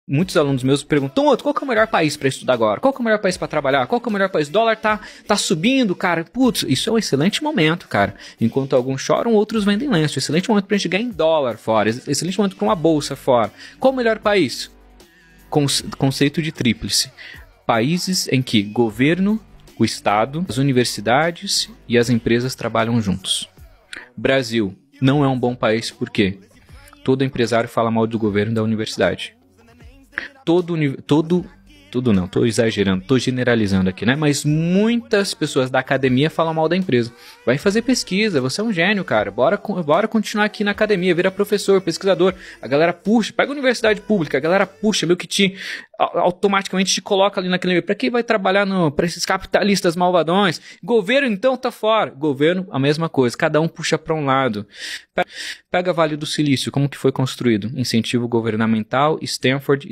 muitos alunos meus perguntam, outro, qual que é o melhor país para estudar agora? Qual que é o melhor país para trabalhar? Qual que é o melhor país? O dólar tá subindo, cara. Putz, isso é um excelente momento, cara. Enquanto alguns choram, outros vendem lenço. Excelente momento pra gente ganhar em dólar fora. Excelente momento para uma bolsa fora. Qual o melhor país? Conceito de tríplice. Países em que governo, o Estado, as universidades e as empresas trabalham juntos. Brasil não é um bom país por quê? Todo empresário fala mal do governo e da universidade. Tudo não, tô exagerando, tô generalizando aqui, né? Mas muitas pessoas da academia falam mal da empresa. Vai fazer pesquisa, você é um gênio, cara. Bora continuar aqui na academia, vira professor, pesquisador. A galera puxa, pega a universidade pública, a galera puxa, meio que automaticamente te coloca ali naquele meio. Pra quem vai trabalhar pra esses capitalistas malvadões? Governo, então, tá fora. Governo, a mesma coisa, cada um puxa pra um lado. Pega Vale do Silício, como que foi construído? Incentivo governamental, Stanford